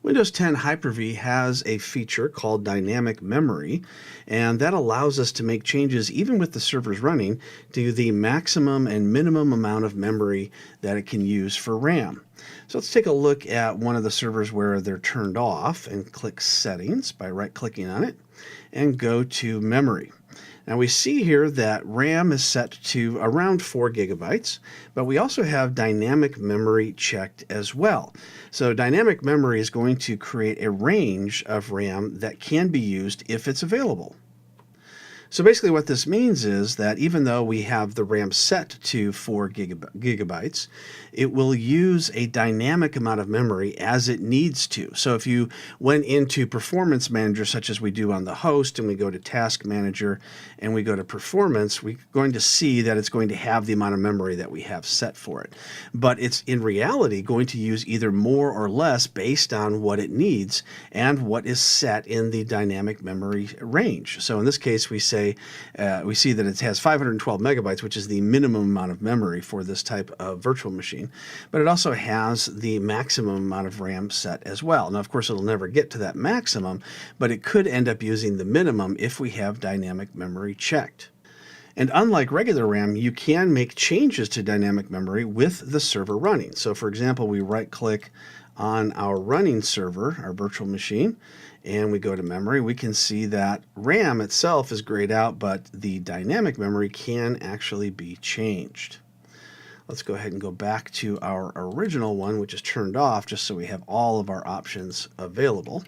Windows 10 Hyper-V has a feature called dynamic memory, and that allows us to make changes even with the servers running to the maximum and minimum amount of memory that it can use for RAM. So let's take a look at one of the servers where they're turned off and click Settings by right-clicking on it and go to Memory. Now we see here that RAM is set to around 4 gigabytes, but we also have dynamic memory checked as well. So dynamic memory is going to create a range of RAM that can be used if it's available. So basically what this means is that even though we have the RAM set to 4 gigabytes, it will use a dynamic amount of memory as it needs to. So if you went into Performance Manager, such as we do on the host, and we go to Task Manager and we go to Performance, we're going to see that it's going to have the amount of memory that we have set for it. But it's in reality going to use either more or less based on what it needs and what is set in the dynamic memory range. So in this case, we see that it has 512 megabytes, which is the minimum amount of memory for this type of virtual machine, but it also has the maximum amount of RAM set as well. Now, of course, it'll never get to that maximum, but it could end up using the minimum if we have dynamic memory checked. And unlike regular RAM, you can make changes to dynamic memory with the server running. So for example, we right-click on our running server, our virtual machine, and we go to memory. We can see that RAM itself is grayed out, but the dynamic memory can actually be changed. Let's go ahead and go back to our original one, which is turned off, just so we have all of our options available.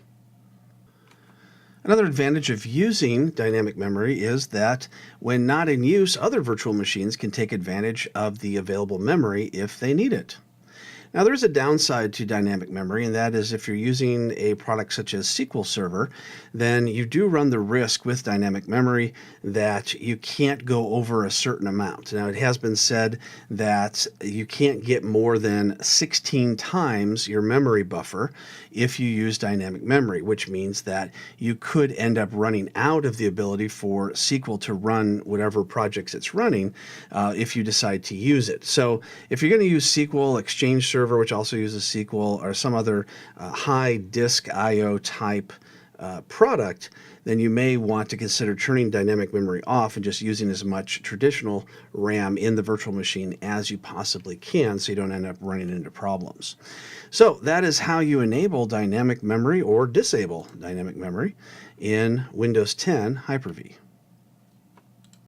Another advantage of using dynamic memory is that when not in use, other virtual machines can take advantage of the available memory if they need it. Now, there is a downside to dynamic memory, and that is if you're using a product such as SQL Server, then you do run the risk with dynamic memory that you can't go over a certain amount. Now, it has been said that you can't get more than 16 times your memory buffer if you use dynamic memory, which means that you could end up running out of the ability for SQL to run whatever projects it's running if you decide to use it. So if you're going to use SQL, Exchange Server, which also uses SQL, or some other high disk I/O type product, then you may want to consider turning dynamic memory off and just using as much traditional RAM in the virtual machine as you possibly can so you don't end up running into problems. So that is how you enable dynamic memory or disable dynamic memory in Windows 10 Hyper-V.